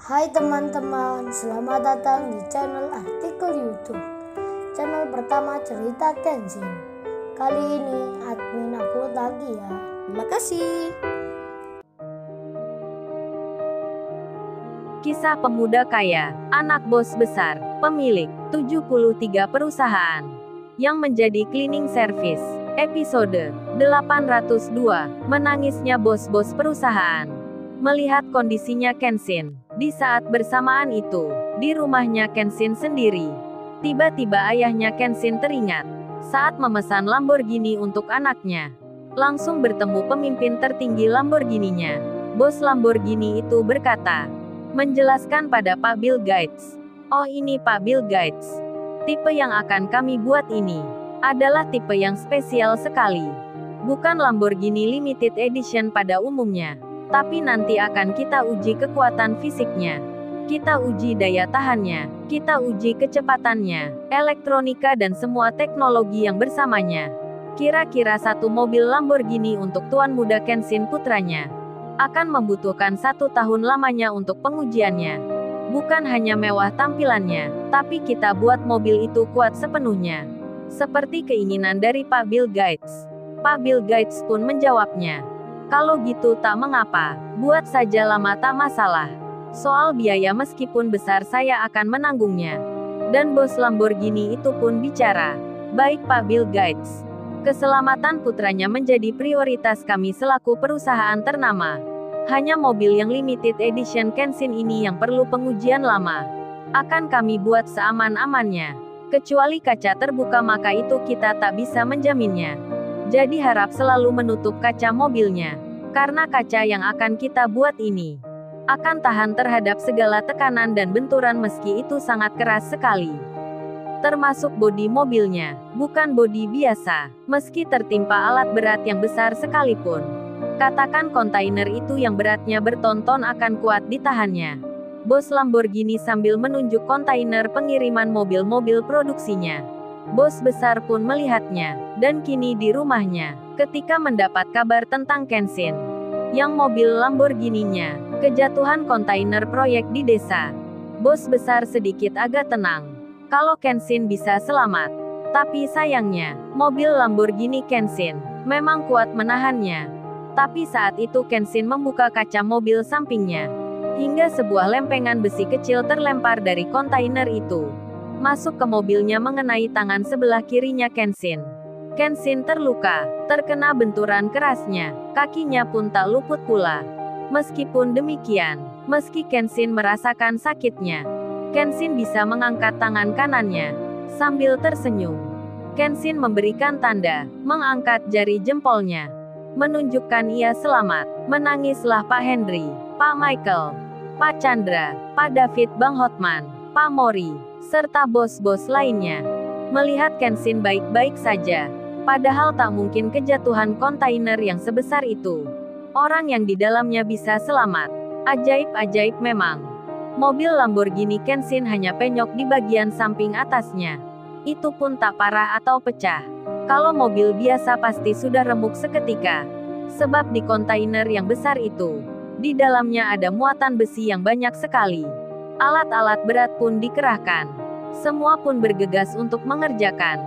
Hai teman-teman, selamat datang di channel artikel YouTube. Channel pertama cerita Kenshin. Kali ini admin upload lagi ya. Terima kasih. Kisah pemuda kaya, anak bos besar, pemilik 73 perusahaan, yang menjadi cleaning service. Episode 802, menangisnya bos-bos perusahaan. Melihat kondisinya Kenshin, di saat bersamaan itu, di rumahnya Kenshin sendiri. Tiba-tiba ayahnya Kenshin teringat, saat memesan Lamborghini untuk anaknya. Langsung bertemu pemimpin tertinggi Lamborghini-nya. Bos Lamborghini itu berkata, menjelaskan pada Pak Bill Gates. Oh ini Pak Bill Gates. Tipe yang akan kami buat ini adalah tipe yang spesial sekali. Bukan Lamborghini Limited Edition pada umumnya. Tapi nanti akan kita uji kekuatan fisiknya. Kita uji daya tahannya. Kita uji kecepatannya, elektronika dan semua teknologi yang bersamanya. Kira-kira satu mobil Lamborghini untuk tuan muda Kenshin putranya akan membutuhkan 1 tahun lamanya untuk pengujiannya. Bukan hanya mewah tampilannya, tapi kita buat mobil itu kuat sepenuhnya. Seperti keinginan dari Pak Bill Gates. Pak Bill Gates pun menjawabnya, kalau gitu tak mengapa, buat saja lama tak masalah. Soal biaya meskipun besar saya akan menanggungnya. Dan bos Lamborghini itu pun bicara, baik Pak Bill Gates. Keselamatan putranya menjadi prioritas kami selaku perusahaan ternama. Hanya mobil yang limited edition Kenshin ini yang perlu pengujian lama. Akan kami buat seaman-amannya. Kecuali kaca terbuka maka itu kita tak bisa menjaminnya. Jadi harap selalu menutup kaca mobilnya. Karena kaca yang akan kita buat ini akan tahan terhadap segala tekanan dan benturan meski itu sangat keras sekali. Termasuk bodi mobilnya, bukan bodi biasa, meski tertimpa alat berat yang besar sekalipun. Katakan kontainer itu yang beratnya berton-ton akan kuat ditahannya. Bos Lamborghini sambil menunjuk kontainer pengiriman mobil-mobil produksinya. Bos besar pun melihatnya, dan kini di rumahnya, ketika mendapat kabar tentang Kenshin, yang mobil Lamborghini-nya, kejatuhan kontainer proyek di desa. Bos besar sedikit agak tenang. Kalau Kenshin bisa selamat. Tapi sayangnya, mobil Lamborghini Kenshin memang kuat menahannya. Tapi saat itu Kenshin membuka kaca mobil sampingnya. Hingga sebuah lempengan besi kecil terlempar dari kontainer itu. Masuk ke mobilnya mengenai tangan sebelah kirinya Kenshin. Kenshin terluka, terkena benturan kerasnya. Kakinya pun tak luput pula. Meskipun demikian, meski Kenshin merasakan sakitnya, Kenshin bisa mengangkat tangan kanannya, sambil tersenyum. Kenshin memberikan tanda, mengangkat jari jempolnya, menunjukkan ia selamat. Menangislah Pak Henry, Pak Michael, Pak Chandra, Pak David Bang Hotman, Pak Mori, serta bos-bos lainnya. Melihat Kenshin baik-baik saja, padahal tak mungkin kejatuhan kontainer yang sebesar itu. Orang yang di dalamnya bisa selamat. Ajaib-ajaib memang. Mobil Lamborghini Kenshin hanya penyok di bagian samping atasnya. Itu pun tak parah atau pecah. Kalau mobil biasa pasti sudah remuk seketika. Sebab di kontainer yang besar itu, di dalamnya ada muatan besi yang banyak sekali. Alat-alat berat pun dikerahkan. Semua pun bergegas untuk mengerjakan.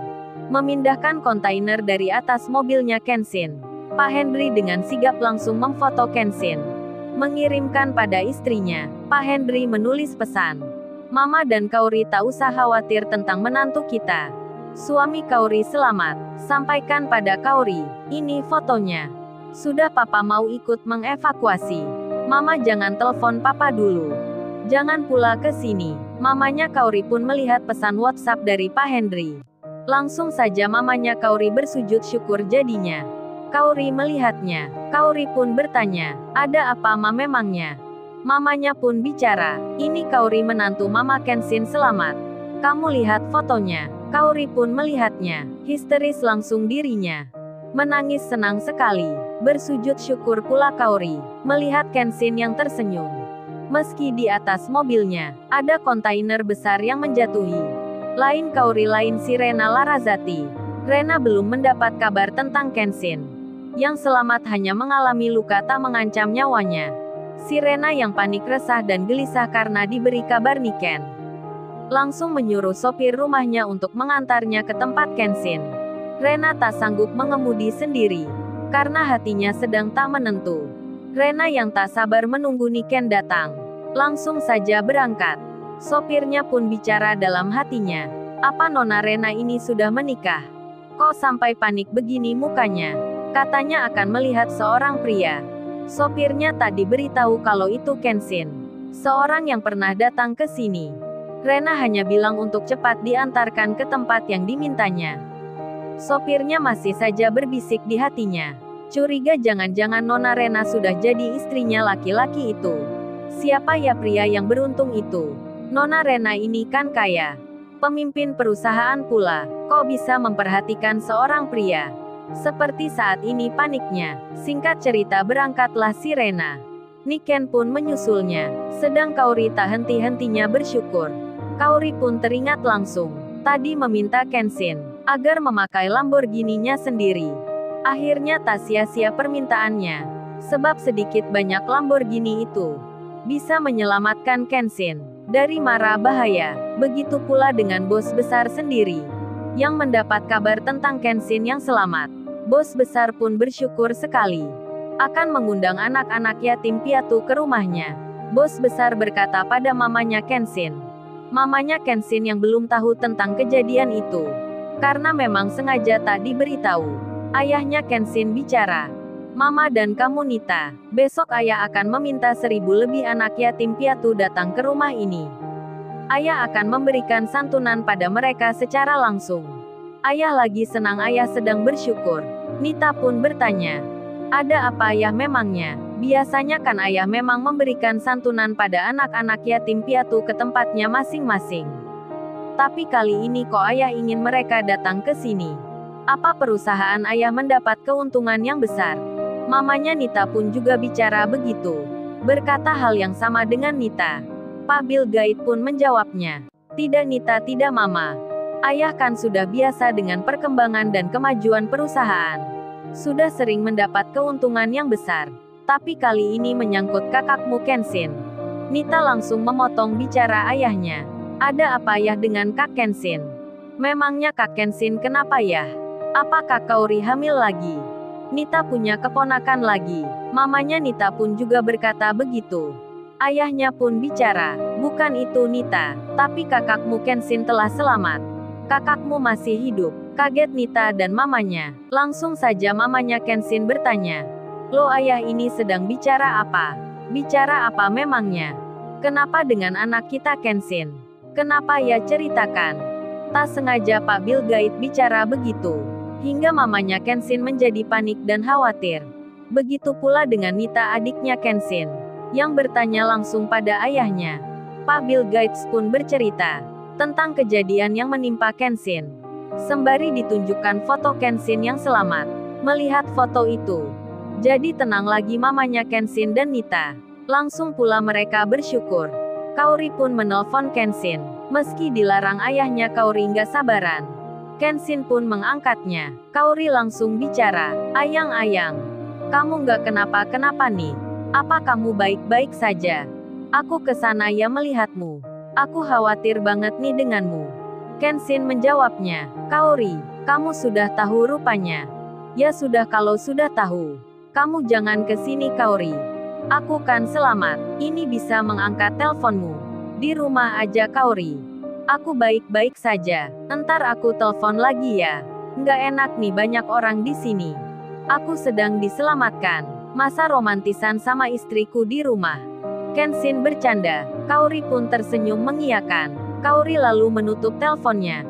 Memindahkan kontainer dari atas mobilnya Kenshin. Pak Henry dengan sigap langsung memfoto Kenshin. Mengirimkan pada istrinya. Pak Henry menulis pesan. Mama dan Kauri tak usah khawatir tentang menantu kita. Suami Kauri selamat. Sampaikan pada Kauri. Ini fotonya. Sudah papa mau ikut mengevakuasi. Mama jangan telepon papa dulu. Jangan pula ke sini. Mamanya Kauri pun melihat pesan WhatsApp dari Pak Henry. Langsung saja mamanya Kauri bersujud syukur jadinya. Kauri melihatnya. Kauri pun bertanya, ada apa ma memangnya? Mamanya pun bicara, ini Kauri menantu mama Kenshin selamat. Kamu lihat fotonya. Kauri pun melihatnya. Histeris langsung dirinya. Menangis senang sekali. Bersujud syukur pula Kauri, melihat Kenshin yang tersenyum. Meski di atas mobilnya, ada kontainer besar yang menjatuhi. Lain Kauri lain si Rena Larazati. Rena belum mendapat kabar tentang Kenshin. Yang selamat hanya mengalami luka tak mengancam nyawanya. Si Rena yang panik resah dan gelisah karena diberi kabar Niken langsung menyuruh sopir rumahnya untuk mengantarnya ke tempat Kenshin. Rena tak sanggup mengemudi sendiri, karena hatinya sedang tak menentu. Rena yang tak sabar menunggu Niken datang, langsung saja berangkat. Sopirnya pun bicara dalam hatinya, apa Nona Rena ini sudah menikah? Kok sampai panik begini mukanya? Katanya akan melihat seorang pria. Sopirnya tak diberitahu kalau itu Kenshin, seorang yang pernah datang ke sini. Rena hanya bilang untuk cepat diantarkan ke tempat yang dimintanya. Sopirnya masih saja berbisik di hatinya. Curiga jangan-jangan Nona Rena sudah jadi istrinya laki-laki itu. Siapa ya pria yang beruntung itu? Nona Rena ini kan kaya. Pemimpin perusahaan pula. Kok bisa memperhatikan seorang pria? Seperti saat ini paniknya. Singkat cerita berangkatlah si Rena. Niken pun menyusulnya. Sedang Kaori tak henti-hentinya bersyukur. Kaori pun teringat langsung. Tadi meminta Kenshin agar memakai Lamborghini-nya sendiri. Akhirnya tak sia-sia permintaannya. Sebab sedikit banyak Lamborghini itu bisa menyelamatkan Kenshin dari mara bahaya. Begitu pula dengan bos besar sendiri yang mendapat kabar tentang Kenshin yang selamat. Bos besar pun bersyukur sekali akan mengundang anak-anak yatim piatu ke rumahnya. Bos besar berkata pada mamanya Kenshin. Mamanya Kenshin yang belum tahu tentang kejadian itu, karena memang sengaja tak diberitahu. Ayahnya Kenshin bicara, Mama dan kamu Nita, besok ayah akan meminta 1000 lebih anak yatim piatu datang ke rumah ini. Ayah akan memberikan santunan pada mereka secara langsung. Ayah lagi senang, ayah sedang bersyukur. Nita pun bertanya, ada apa ayah memangnya? Biasanya kan ayah memang memberikan santunan pada anak-anak yatim piatu ke tempatnya masing-masing. Tapi kali ini kok ayah ingin mereka datang ke sini? Apa perusahaan ayah mendapat keuntungan yang besar? Mamanya Nita pun juga bicara begitu. Berkata hal yang sama dengan Nita. Pak Bill Gates pun menjawabnya. Tidak Nita, tidak Mama. Ayah kan sudah biasa dengan perkembangan dan kemajuan perusahaan. Sudah sering mendapat keuntungan yang besar. Tapi kali ini menyangkut kakakmu Kenshin. Nita langsung memotong bicara ayahnya. Ada apa ayah dengan Kak Kenshin? Memangnya Kak Kenshin kenapa ya? Apa Kak Kaori hamil lagi? Nita punya keponakan lagi. Mamanya Nita pun juga berkata begitu. Ayahnya pun bicara, bukan itu Nita, tapi kakakmu Kenshin telah selamat. Kakakmu masih hidup. Kaget Nita dan mamanya. Langsung saja mamanya Kenshin bertanya. Lo ayah ini sedang bicara apa? Bicara apa memangnya? Kenapa dengan anak kita Kenshin? Kenapa ya ceritakan? Tak sengaja Pak Bill Gates bicara begitu. Hingga mamanya Kenshin menjadi panik dan khawatir. Begitu pula dengan Nita adiknya Kenshin, yang bertanya langsung pada ayahnya. Pak Bill Gates pun bercerita tentang kejadian yang menimpa Kenshin. Sembari ditunjukkan foto Kenshin yang selamat. Melihat foto itu, jadi tenang lagi mamanya Kenshin dan Nita. Langsung pula mereka bersyukur. Kaori pun menelpon Kenshin. Meski dilarang ayahnya, Kaori nggak sabaran. Kenshin pun mengangkatnya. Kaori langsung bicara. Ayang-ayang, kamu nggak kenapa-kenapa nih? Apa kamu baik-baik saja? Aku kesana ya melihatmu. Aku khawatir banget nih denganmu. Kenshin menjawabnya. Kaori, kamu sudah tahu rupanya. Ya sudah, kalau sudah tahu, kamu jangan ke sini Kaori. Aku kan selamat. Ini bisa mengangkat teleponmu. Di rumah aja Kaori. Aku baik-baik saja. Entar aku telepon lagi ya. Nggak enak nih banyak orang di sini. Aku sedang diselamatkan. Masa romantisan sama istriku di rumah. Kenshin bercanda. Kaori pun tersenyum mengiyakan. Kaori lalu menutup teleponnya.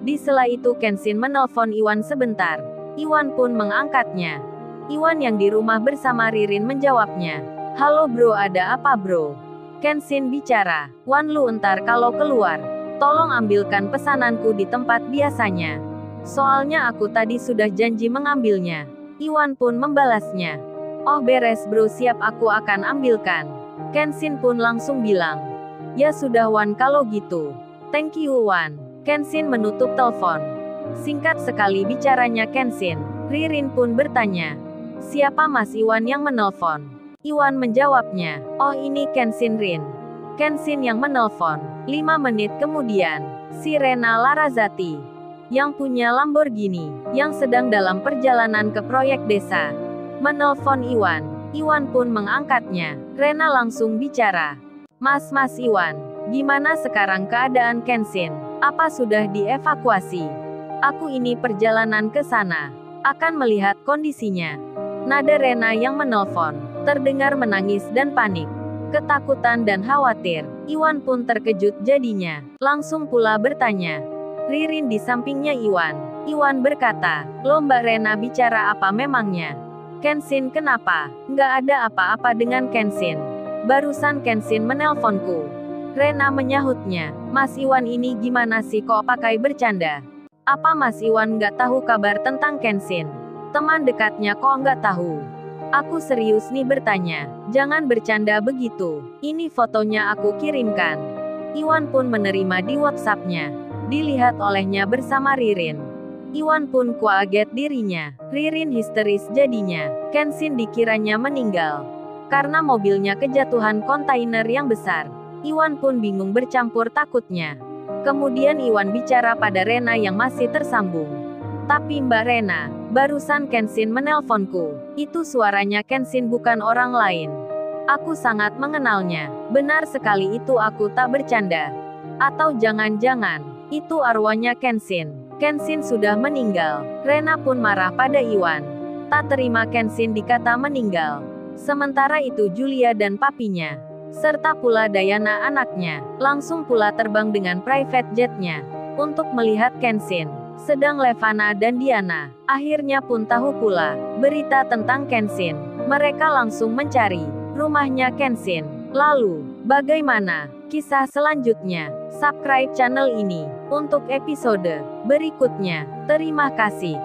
Di sela itu Kenshin menelpon Iwan sebentar. Iwan pun mengangkatnya. Iwan yang di rumah bersama Ririn menjawabnya. Halo bro, ada apa bro? Kenshin bicara. Wan lu entar kalau keluar, tolong ambilkan pesananku di tempat biasanya. Soalnya aku tadi sudah janji mengambilnya. Iwan pun membalasnya. Oh beres bro, siap, aku akan ambilkan. Kenshin pun langsung bilang. Ya sudah Wan kalau gitu. Thank you Wan. Kenshin menutup telepon. Singkat sekali bicaranya Kenshin. Ririn pun bertanya. Siapa Mas Iwan yang menelpon? Iwan menjawabnya. Oh, ini Kenshin Rin. Kenshin yang menelpon. 5 menit kemudian, si Rena Larazati, yang punya Lamborghini, yang sedang dalam perjalanan ke proyek desa, menelpon Iwan. Iwan pun mengangkatnya. Rena langsung bicara. Mas Iwan, gimana sekarang keadaan Kenshin? Apa sudah dievakuasi? Aku ini perjalanan ke sana. Akan melihat kondisinya. Nada Rena yang menelpon terdengar menangis dan panik. Ketakutan dan khawatir. Iwan pun terkejut jadinya. Langsung pula bertanya. Ririn di sampingnya Iwan. Iwan berkata, "Loh Mbak Rena, bicara apa memangnya? Kenshin kenapa?" "Nggak ada apa-apa dengan Kenshin. Barusan Kenshin menelponku." Rena menyahutnya. Mas Iwan ini gimana sih kok pakai bercanda? Apa Mas Iwan nggak tahu kabar tentang Kenshin? Teman dekatnya kok nggak tahu? Aku serius nih bertanya. Jangan bercanda begitu. Ini fotonya aku kirimkan. Iwan pun menerima di WhatsApp-nya. Dilihat olehnya bersama Ririn. Iwan pun kaget dirinya. Ririn histeris jadinya. Kenshin dikiranya meninggal karena mobilnya kejatuhan kontainer yang besar. Iwan pun bingung bercampur takutnya. Kemudian Iwan bicara pada Rena yang masih tersambung. Tapi Mbak Rena, barusan Kenshin menelponku. Itu suaranya Kenshin bukan orang lain. Aku sangat mengenalnya. Benar sekali itu, aku tak bercanda. Atau jangan-jangan, itu arwahnya Kenshin. Kenshin sudah meninggal. Rena pun marah pada Iwan. Tak terima Kenshin dikata meninggal. Sementara itu Julia dan papinya, serta pula Diana anaknya, langsung pula terbang dengan private jetnya untuk melihat Kenshin. Sedang Levana dan Diana akhirnya pun tahu pula berita tentang Kenshin. Mereka langsung mencari rumahnya Kenshin. Lalu, bagaimana kisah selanjutnya? Subscribe channel ini untuk episode berikutnya. Terima kasih.